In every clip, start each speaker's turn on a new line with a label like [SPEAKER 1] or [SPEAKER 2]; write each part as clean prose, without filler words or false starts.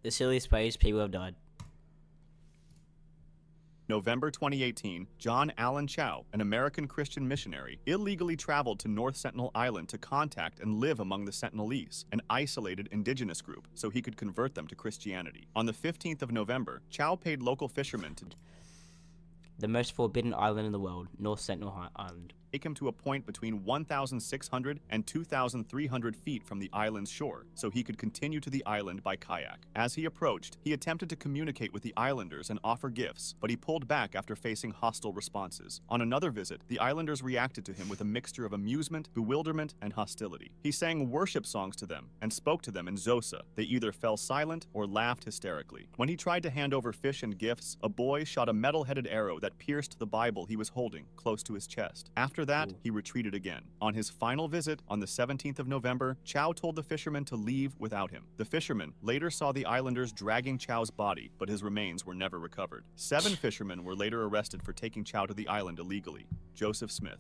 [SPEAKER 1] The silliest ways people have died.
[SPEAKER 2] November 2018, John Allen Chow, an American Christian missionary, illegally traveled to North Sentinel Island to contact and live among the Sentinelese, an isolated indigenous group, so he could convert them to Christianity. On the 15th of November, Chow paid local fishermen to
[SPEAKER 1] The most forbidden island in the world, North Sentinel Island.
[SPEAKER 2] take him to a point between 1,600 and 2,300 feet from the island's shore, so he could continue to the island by kayak. As he approached, he attempted to communicate with the islanders and offer gifts, but he pulled back after facing hostile responses. On another visit, the islanders reacted to him with a mixture of amusement, bewilderment, and hostility. He sang worship songs to them and spoke to them in Xhosa. They either fell silent or laughed hysterically. When he tried to hand over fish and gifts, a boy shot a metal-headed arrow that pierced the Bible he was holding close to his chest. After that, he retreated again. On his final visit, on the 17th of November, Chow told the fishermen to leave without him. The fishermen later saw the islanders dragging Chow's body, but his remains were never recovered. 7 fishermen were later arrested for taking Chow to the island illegally. Joseph Smith.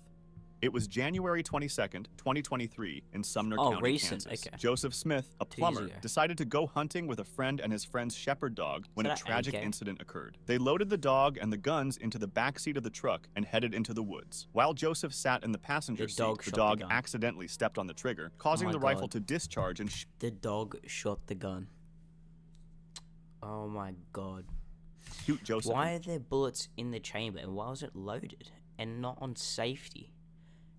[SPEAKER 2] It was January 22nd, 2023, in Sumner County,
[SPEAKER 1] recent.
[SPEAKER 2] Kansas.
[SPEAKER 1] Okay.
[SPEAKER 2] Joseph Smith, a
[SPEAKER 1] 2 years
[SPEAKER 2] plumber,
[SPEAKER 1] ago.
[SPEAKER 2] decided to go hunting with a friend and his friend's shepherd dog when a
[SPEAKER 1] that
[SPEAKER 2] tragic
[SPEAKER 1] AK?
[SPEAKER 2] incident occurred. They loaded the dog and the guns into the back seat of the truck and headed into the woods. While Joseph sat in the passenger seat, the
[SPEAKER 1] shot the
[SPEAKER 2] dog
[SPEAKER 1] gun.
[SPEAKER 2] accidentally stepped on the trigger, causing
[SPEAKER 1] my
[SPEAKER 2] the rifle
[SPEAKER 1] God.
[SPEAKER 2] to discharge and
[SPEAKER 1] The dog shot the gun. Oh my God.
[SPEAKER 2] shoot Joseph
[SPEAKER 1] Why are there bullets in the chamber and why was it loaded and not on safety?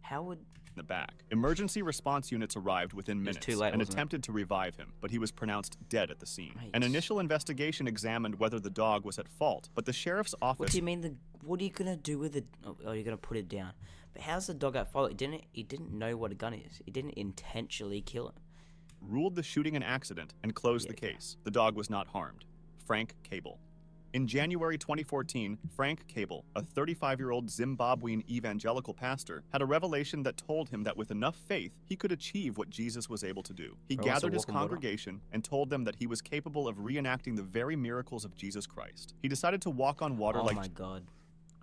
[SPEAKER 1] How would...
[SPEAKER 2] in the back. Emergency response units arrived within
[SPEAKER 1] was
[SPEAKER 2] minutes
[SPEAKER 1] too late,
[SPEAKER 2] and
[SPEAKER 1] wasn't it?
[SPEAKER 2] attempted to revive him, but he was pronounced dead at the scene.
[SPEAKER 1] Right.
[SPEAKER 2] An initial investigation examined whether the dog was at fault, but the sheriff's
[SPEAKER 1] What
[SPEAKER 2] office
[SPEAKER 1] do you mean what are you gonna do with it? Oh, you're gonna put it down. But how's the dog at fault? He didn't know what a gun is. He didn't intentionally kill him.
[SPEAKER 2] ruled the shooting an accident and closed the case. The dog was not harmed. Frank Cable. In January 2014, Frank Cable, a 35-year-old Zimbabwean evangelical pastor, had a revelation that told him that with enough faith, he could achieve what Jesus was able to do. He
[SPEAKER 1] Bro, wants to
[SPEAKER 2] gathered his
[SPEAKER 1] walk on water?
[SPEAKER 2] congregation and told them that he was capable of reenacting the very miracles of Jesus Christ. He decided to walk on water
[SPEAKER 1] Oh
[SPEAKER 2] like
[SPEAKER 1] my God.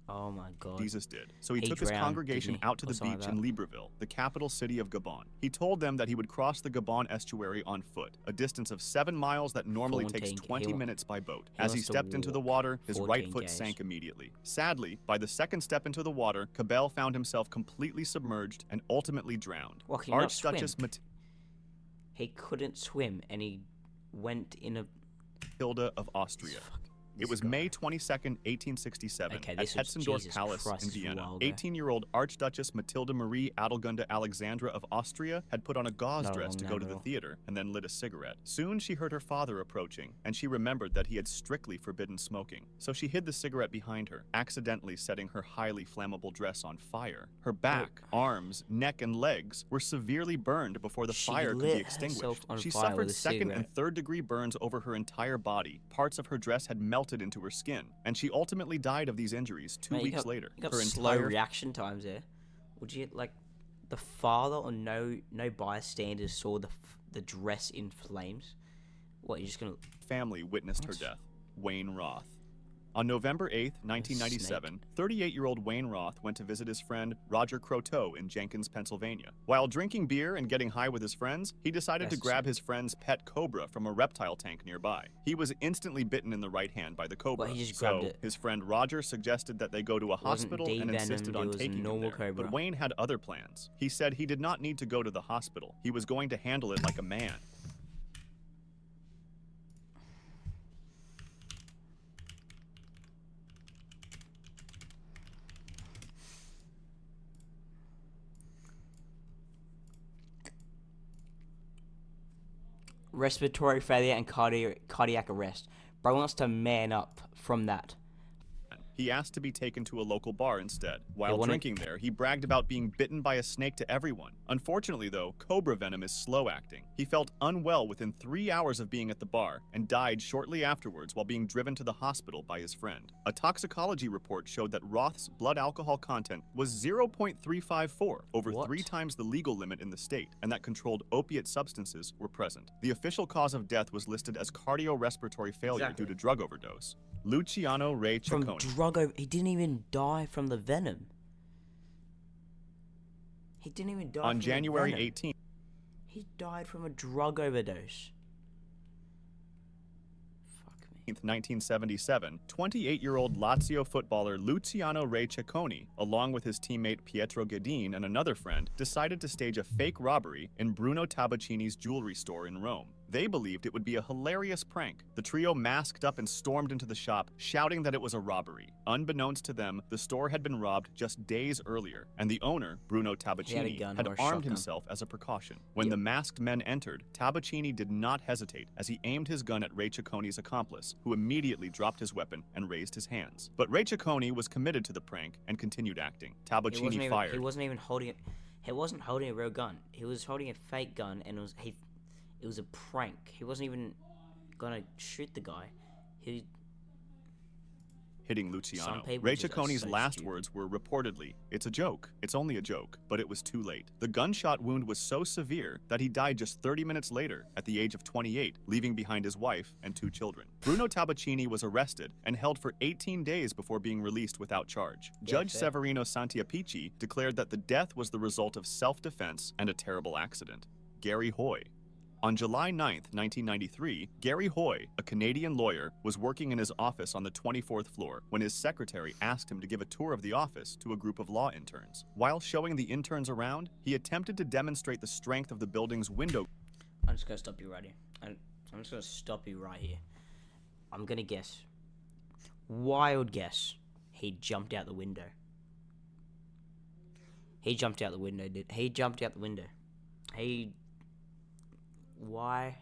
[SPEAKER 1] Oh my God.
[SPEAKER 2] Jesus did. So he
[SPEAKER 1] He
[SPEAKER 2] took his
[SPEAKER 1] drowned,
[SPEAKER 2] congregation
[SPEAKER 1] didn't he?
[SPEAKER 2] out to
[SPEAKER 1] Or
[SPEAKER 2] the
[SPEAKER 1] something
[SPEAKER 2] beach
[SPEAKER 1] like
[SPEAKER 2] in Libreville, the capital city of Gabon. He told them that he would cross the Gabon estuary on foot, a distance of 7 miles that normally takes
[SPEAKER 1] 14
[SPEAKER 2] 20
[SPEAKER 1] he wa-
[SPEAKER 2] minutes by boat.
[SPEAKER 1] he
[SPEAKER 2] As he
[SPEAKER 1] wants to
[SPEAKER 2] stepped into the
[SPEAKER 1] walk
[SPEAKER 2] water, his right
[SPEAKER 1] 14
[SPEAKER 2] foot
[SPEAKER 1] Ks.
[SPEAKER 2] sank immediately. Sadly, by the second step into the water, Cabell found himself completely submerged and ultimately drowned.
[SPEAKER 1] Well, can you not
[SPEAKER 2] Archduchess
[SPEAKER 1] swim? He couldn't swim and he went in a...
[SPEAKER 2] Matilda of Austria. It was May 22nd, 1867,
[SPEAKER 1] Okay,
[SPEAKER 2] at
[SPEAKER 1] this was
[SPEAKER 2] Hetzendorf
[SPEAKER 1] Jesus
[SPEAKER 2] Palace
[SPEAKER 1] Christ,
[SPEAKER 2] in
[SPEAKER 1] this was a
[SPEAKER 2] Vienna.
[SPEAKER 1] while ago.
[SPEAKER 2] 18-year-old Archduchess Matilda Marie Adelgunde Alexandra of Austria had put on a gauze
[SPEAKER 1] Not a
[SPEAKER 2] dress
[SPEAKER 1] long
[SPEAKER 2] to
[SPEAKER 1] name
[SPEAKER 2] go to
[SPEAKER 1] at
[SPEAKER 2] the
[SPEAKER 1] all.
[SPEAKER 2] theater and then lit a cigarette. Soon she heard her father approaching, and she remembered that he had strictly forbidden smoking. So she hid the cigarette behind her, accidentally setting her highly flammable dress on fire. Her back, arms, neck, and legs were severely burned before the
[SPEAKER 1] She
[SPEAKER 2] fire could
[SPEAKER 1] lit
[SPEAKER 2] be extinguished.
[SPEAKER 1] herself on
[SPEAKER 2] She
[SPEAKER 1] fire
[SPEAKER 2] suffered
[SPEAKER 1] with a
[SPEAKER 2] second and
[SPEAKER 1] cigarette.
[SPEAKER 2] third-degree burns over her entire body. Parts of her dress had melted into her skin, and she ultimately died of these injuries 2
[SPEAKER 1] Mate,
[SPEAKER 2] weeks later.
[SPEAKER 1] You got
[SPEAKER 2] Her
[SPEAKER 1] slow
[SPEAKER 2] entire
[SPEAKER 1] reaction times there. Would you, like, the father or no bystanders saw the dress in flames? What, you're just gonna...
[SPEAKER 2] family witnessed her
[SPEAKER 1] What?
[SPEAKER 2] death. Wayne Roth. On November 8th, 1997, 38-year-old Wayne Roth went to visit his friend Roger Croteau in Jenkins, Pennsylvania. While drinking beer and getting high with his friends, he decided to
[SPEAKER 1] That's
[SPEAKER 2] grab his friend's pet cobra from a reptile tank nearby. He was instantly bitten in the right hand by the cobra,
[SPEAKER 1] Well, he just
[SPEAKER 2] so
[SPEAKER 1] grabbed it.
[SPEAKER 2] his friend Roger suggested that they go to a hospital and
[SPEAKER 1] devenomed,
[SPEAKER 2] insisted on
[SPEAKER 1] it was a
[SPEAKER 2] taking him
[SPEAKER 1] normal
[SPEAKER 2] there.
[SPEAKER 1] cobra.
[SPEAKER 2] But Wayne had other plans. He said he did not need to go to the hospital. He was going to handle it like a man.
[SPEAKER 1] Respiratory failure and cardiac arrest. Bro wants to man up from that.
[SPEAKER 2] He asked to be taken to a local bar instead. While
[SPEAKER 1] wanted-
[SPEAKER 2] drinking there, he bragged about being bitten by a snake to everyone. Unfortunately, though, cobra venom is slow-acting. He felt unwell within 3 hours of being at the bar and died shortly afterwards while being driven to the hospital by his friend. A toxicology report showed that Roth's blood alcohol content was 0.354, over
[SPEAKER 1] What?
[SPEAKER 2] 3 times the legal limit in the state, and that controlled opiate substances were present. The official cause of death was listed as cardiorespiratory failure
[SPEAKER 1] Exactly.
[SPEAKER 2] due to drug overdose. Luciano Ray
[SPEAKER 1] From
[SPEAKER 2] Ciccone.
[SPEAKER 1] drug over... He didn't even die from the venom. He didn't even die
[SPEAKER 2] On
[SPEAKER 1] from the
[SPEAKER 2] January
[SPEAKER 1] venom.
[SPEAKER 2] 18th,
[SPEAKER 1] He died from a drug overdose.
[SPEAKER 2] 1977, 28-year-old Lazio footballer Luciano Re Cecconi, along with his teammate Pietro Guedin and another friend, decided to stage a fake robbery in Bruno Tabacini's jewelry store in Rome. They believed it would be a hilarious prank. The trio masked up and stormed into the shop, shouting that it was a robbery. Unbeknownst to them, the store had been robbed just days earlier, and the owner, Bruno Tabacini, had armed himself as a precaution. When the masked men entered, Tabacini did not hesitate as he aimed his gun at Re Cecconi's accomplice, who immediately dropped his weapon and raised his hands. But Re Cecconi was committed to the prank and continued acting. Tabacini fired.
[SPEAKER 1] He wasn't even holding it. He wasn't holding a real gun. He was holding a fake gun, and it was a prank. He wasn't even gonna shoot the guy.
[SPEAKER 2] Hitting Luciano. Re Cecconi's last words were reportedly, "It's a joke. It's only a joke." But it was too late. The gunshot wound was so severe that he died just 30 minutes later at the age of 28, leaving behind his wife and 2 children. Bruno Tabacini was arrested and held for 18 days before being released without charge. Judge Severino Santiapici declared that the death was the result of self-defense and a terrible accident. Gary Hoy. On July 9, 1993, Gary Hoy, a Canadian lawyer, was working in his office on the 24th floor when his secretary asked him to give a tour of the office to a group of law interns. While showing the interns around, he attempted to demonstrate the strength of the building's window.
[SPEAKER 1] I'm just gonna stop you right here. I'm just gonna stop you right here. I'm gonna guess. Wild guess. He jumped out the window. He jumped out the window, did he? Jumped out the window. Why?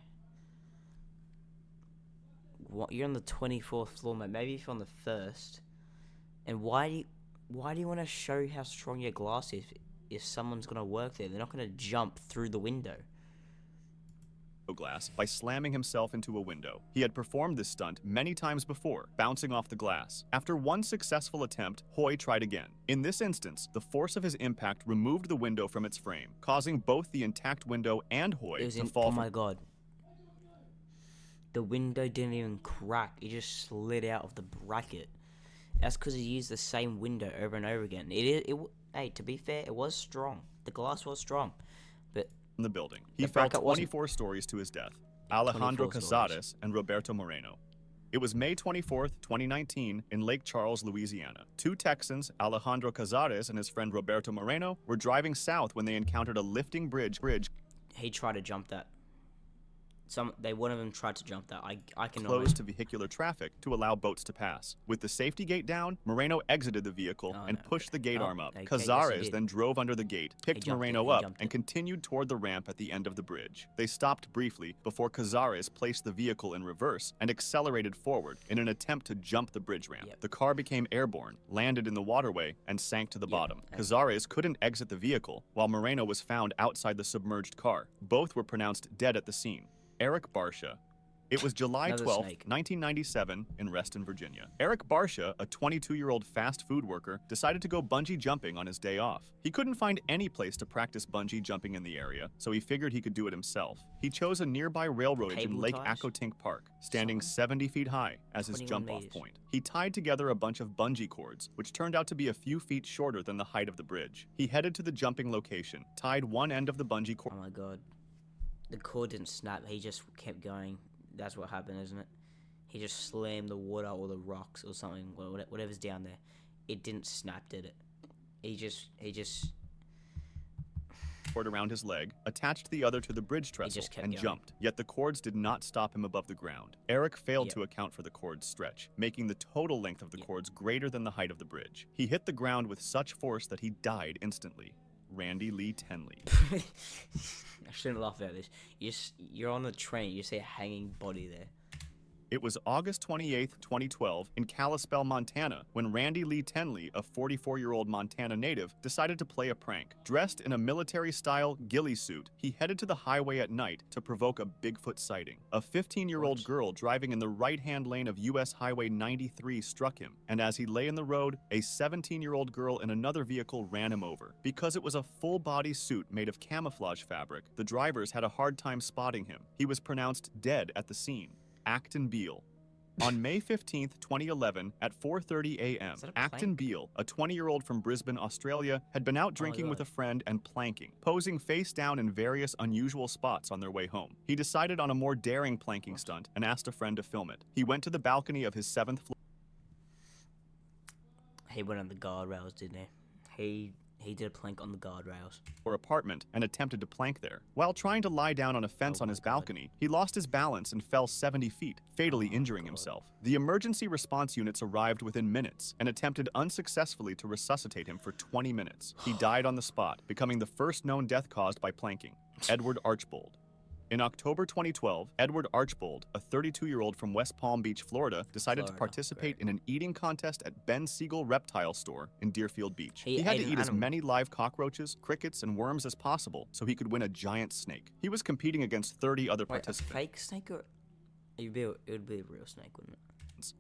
[SPEAKER 1] What? You're on the 24th floor, mate. Maybe if you're on the first. And why do you want to show how strong your glass is if someone's gonna work there? They're not gonna jump through the window.
[SPEAKER 2] Glass by slamming himself into a window. He had performed this stunt many times before, bouncing off the glass. After one successful attempt, Hoy tried again. In this instance, the force of his impact removed the window from its frame, causing both the intact window and Hoy to fall.
[SPEAKER 1] Oh my god. The window didn't even crack. It just slid out of the bracket. That's because he used the same window over and over again. Hey, to be fair, it was strong. The glass was strong, but
[SPEAKER 2] in the building. He fell 24 stories to his death. Alejandro Cazares and Roberto Moreno. It was May 24, 2019, in Lake Charles, Louisiana. 2 Texans, Alejandro Cazares and his friend Roberto Moreno, were driving south when they encountered a lifting bridge.
[SPEAKER 1] He tried to jump that. One of them tried to jump that. I can
[SPEAKER 2] closed to vehicular traffic to allow boats to pass. With the safety gate down, Moreno exited the vehicle and pushed the gate arm up. Cazares then drove under the gate, picked Moreno up, and continued toward the ramp at the end of the bridge. They stopped briefly before Cazares placed the vehicle in reverse and accelerated forward in an attempt to jump the bridge ramp. The car became airborne, landed in the waterway, and sank to the bottom. Cazares couldn't exit the vehicle, while Moreno was found outside the submerged car. Both were pronounced dead at the scene. Eric Barsha. It was July 12, 1997, in Reston, Virginia. Eric Barsha, a 22-year-old fast food worker, decided to go bungee jumping on his day off. He couldn't find any place to practice bungee jumping in the area, so he figured he could do it himself. He chose a nearby railroad in Lake Accotink Park, standing 70 feet high as his jump-off point. He tied together a bunch of bungee cords, which turned out to be a few feet shorter than the height of the bridge. He headed to the jumping location, tied one end of the bungee cord.
[SPEAKER 1] Oh my god. The cord didn't snap, he just kept going. That's what happened, isn't it? He just slammed the water or the rocks or something, whatever's down there. It didn't snap, did it? He just
[SPEAKER 2] cord around his leg, attached the other to the bridge trestle, and jumped. Yet the cords did not stop him above the ground. Eric failed to account for the cord's stretch, making the total length of the cords greater than the height of the bridge. He hit the ground with such force that he died instantly. Randy Lee Tenley.
[SPEAKER 1] I shouldn't laugh at this. You're on the train. You see a hanging body there.
[SPEAKER 2] It was August 28, 2012, in Kalispell, Montana, when Randy Lee Tenley, a 44-year-old Montana native, decided to play a prank. Dressed in a military-style ghillie suit, he headed to the highway at night to provoke a Bigfoot sighting. A 15-year-old girl driving in the right-hand lane of U.S. Highway 93 struck him, and as he lay in the road, a 17-year-old girl in another vehicle ran him over. Because it was a full-body suit made of camouflage fabric, the drivers had a hard time spotting him. He was pronounced dead at the scene. Acton Beale. On May 15, 2011, at 4:30 a.m.,
[SPEAKER 1] Is that a
[SPEAKER 2] Acton
[SPEAKER 1] plank?
[SPEAKER 2] Beale, a 20-year-old from Brisbane, Australia, had been out drinking with
[SPEAKER 1] God.
[SPEAKER 2] a friend and planking, posing face down in various unusual spots on their way home. He decided on a more daring planking stunt and asked a friend to film it. He went to the balcony of his 7th floor
[SPEAKER 1] He went on the guardrails, didn't he? He did a plank on the guardrails.
[SPEAKER 2] apartment and attempted to plank there. While trying to lie down on a fence
[SPEAKER 1] Oh
[SPEAKER 2] on
[SPEAKER 1] my
[SPEAKER 2] his
[SPEAKER 1] God.
[SPEAKER 2] balcony, he lost his balance and fell 70 feet, fatally injuring himself. The emergency response units arrived within minutes and attempted unsuccessfully to resuscitate him for 20 minutes. He died on the spot, becoming the first known death caused by planking. Edward Archbold. In October 2012, Edward Archbold, a 32-year-old from West Palm Beach, Florida, decided to
[SPEAKER 1] Florida,
[SPEAKER 2] participate in an eating contest at Ben Siegel Reptile Store in Deerfield Beach.
[SPEAKER 1] He
[SPEAKER 2] He had
[SPEAKER 1] ate
[SPEAKER 2] to
[SPEAKER 1] an
[SPEAKER 2] eat as
[SPEAKER 1] animal.
[SPEAKER 2] many live cockroaches, crickets, and worms as possible so he could win a giant snake. He was competing against 30 other
[SPEAKER 1] Wait, a
[SPEAKER 2] participants.
[SPEAKER 1] fake snake or it would be a real snake, wouldn't it?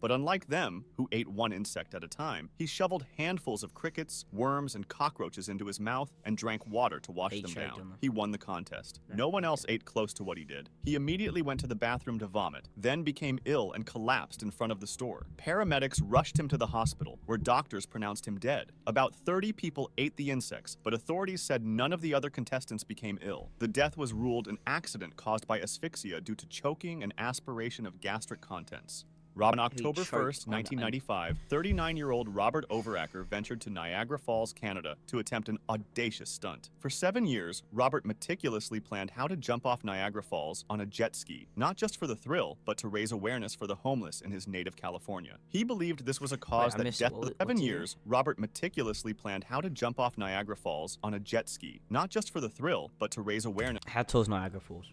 [SPEAKER 2] But unlike them, who ate one insect at a time, he shoveled handfuls of crickets, worms, and cockroaches into his mouth and drank water to wash
[SPEAKER 1] He
[SPEAKER 2] them
[SPEAKER 1] choked on
[SPEAKER 2] down.
[SPEAKER 1] them.
[SPEAKER 2] He won the contest. No one else ate close to what he did. He immediately went to the bathroom to vomit, then became ill and collapsed in front of the store. Paramedics rushed him to the hospital, where doctors pronounced him dead. About 30 people ate the insects, but authorities said none of the other contestants became ill. The death was ruled an accident caused by asphyxia due to choking and aspiration of gastric contents. On October
[SPEAKER 1] choked
[SPEAKER 2] 1st,
[SPEAKER 1] on
[SPEAKER 2] 1995, 39-year-old Robert Overacker ventured to Niagara Falls, Canada, to attempt an audacious stunt. For 7 years, Robert meticulously planned how to jump off Niagara Falls on a jet ski, not just for the thrill, but to raise awareness for the homeless in his native California. He believed this was a cause
[SPEAKER 1] I
[SPEAKER 2] that
[SPEAKER 1] missed
[SPEAKER 2] death.
[SPEAKER 1] it. What-
[SPEAKER 2] 7
[SPEAKER 1] what's he
[SPEAKER 2] years, Robert meticulously planned how to jump off Niagara Falls on a jet ski, not just for the thrill, but to raise awareness.
[SPEAKER 1] How tall is Niagara Falls?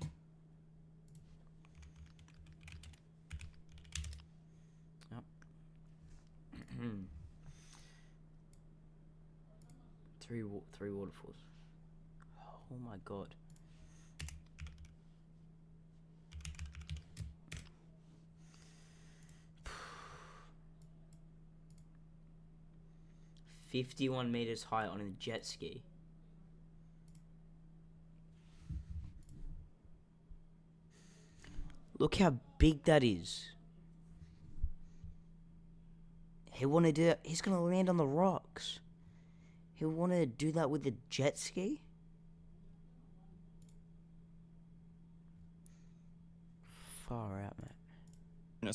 [SPEAKER 1] Yep. Three waterfalls. Oh my God. $51 meters high on a jet ski. Look how big that is. He wanted to. He's gonna land on the rocks. He wanted to do that with a jet ski. Far out, man.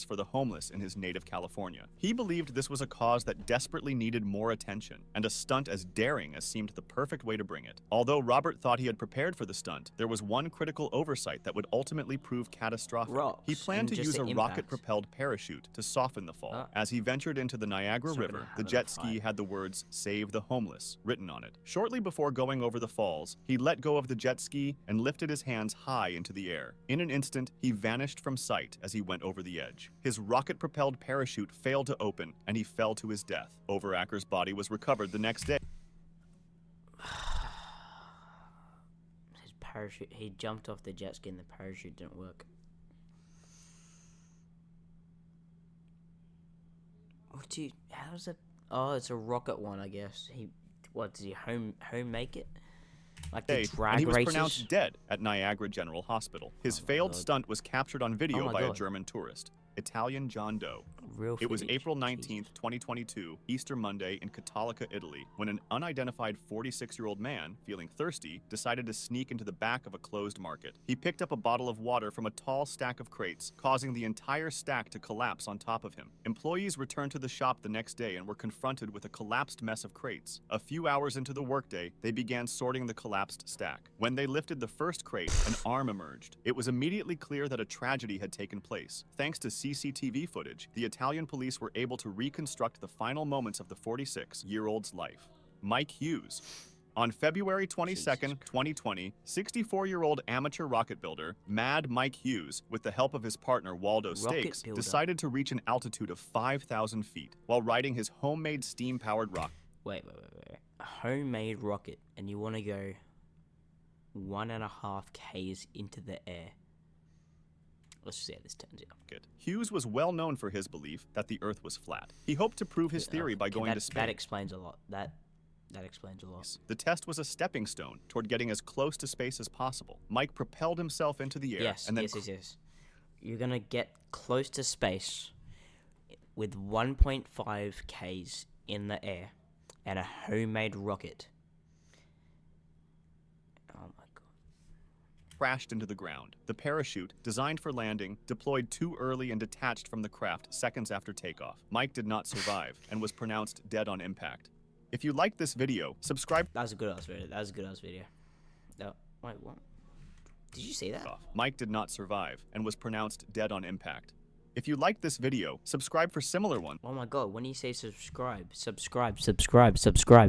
[SPEAKER 2] For the homeless in his native California. He believed this was a cause that desperately needed more attention, and a stunt as daring as seemed the perfect way to bring it. Although Robert thought he had prepared for the stunt, there was one critical oversight that would ultimately prove catastrophic.
[SPEAKER 1] Rocks
[SPEAKER 2] He planned
[SPEAKER 1] and
[SPEAKER 2] to
[SPEAKER 1] just
[SPEAKER 2] use
[SPEAKER 1] the
[SPEAKER 2] a
[SPEAKER 1] impact.
[SPEAKER 2] rocket-propelled parachute to soften the fall. As he ventured into the Niagara
[SPEAKER 1] It's not
[SPEAKER 2] River,
[SPEAKER 1] gonna
[SPEAKER 2] the
[SPEAKER 1] have
[SPEAKER 2] jet
[SPEAKER 1] enough
[SPEAKER 2] ski
[SPEAKER 1] height.
[SPEAKER 2] had the words, "Save the Homeless," written on it. Shortly before going over the falls, he let go of the jet ski and lifted his hands high into the air. In an instant, he vanished from sight as he went over the edge. His rocket-propelled parachute failed to open, and he fell to his death. Overacker's body was recovered the next day.
[SPEAKER 1] His parachute. He jumped off the jet ski and the parachute didn't work. What do you? How does it? Oh, it's a rocket one, I guess. What does he home make it? Like the
[SPEAKER 2] And
[SPEAKER 1] drag
[SPEAKER 2] he was
[SPEAKER 1] races?
[SPEAKER 2] pronounced dead at Niagara General Hospital. His
[SPEAKER 1] Oh my
[SPEAKER 2] failed
[SPEAKER 1] God.
[SPEAKER 2] stunt was captured on video
[SPEAKER 1] Oh my
[SPEAKER 2] by a
[SPEAKER 1] God.
[SPEAKER 2] German tourist, Italian John Doe.
[SPEAKER 1] Real
[SPEAKER 2] It was
[SPEAKER 1] footage.
[SPEAKER 2] April 19th,
[SPEAKER 1] Jesus.
[SPEAKER 2] 2022, Easter Monday in Catalica, Italy, when an unidentified 46-year-old man, feeling thirsty, decided to sneak into the back of a closed market. He picked up a bottle of water from a tall stack of crates, causing the entire stack to collapse on top of him. Employees returned to the shop the next day and were confronted with a collapsed mess of crates. A few hours into the workday, they began sorting the collapsed stack. When they lifted the first crate, an arm emerged. It was immediately clear that a tragedy had taken place. Thanks to CCTV footage, the Italian police were able to reconstruct the final moments of the 46-year-old's life. Mike Hughes. On February 22nd,
[SPEAKER 1] Jesus
[SPEAKER 2] 2020, 64-year-old amateur rocket builder, Mad Mike Hughes, with the help of his partner Waldo Stakes,
[SPEAKER 1] builder.
[SPEAKER 2] decided to reach an altitude of 5,000 feet while riding his homemade steam-powered rocket.
[SPEAKER 1] Wait. A homemade rocket, and you want to go 1.5 k's into the air. Let's see how this turns out.
[SPEAKER 2] Hughes was well known for his belief that the Earth was flat. He hoped to prove his theory by going to space.
[SPEAKER 1] That explains a lot. That explains a lot.
[SPEAKER 2] The test was a stepping stone toward getting as close to space as possible. Mike propelled himself into the air
[SPEAKER 1] Yes,
[SPEAKER 2] and then
[SPEAKER 1] yes. You're gonna get close to space. with 1.5 Ks in the air and a homemade rocket. Oh my god.
[SPEAKER 2] Crashed into the ground. The parachute, designed for landing, deployed too early and detached from the craft seconds after takeoff. Mike did not survive and was pronounced dead on impact. If you liked this video, subscribe.
[SPEAKER 1] That was a good ass video. That was a good ass video. No, wait, what? Did you see that?
[SPEAKER 2] Mike did not survive and was pronounced dead on impact. If you liked this video, subscribe for similar ones.
[SPEAKER 1] Oh my god, when you say subscribe, subscribe, subscribe, subscribe.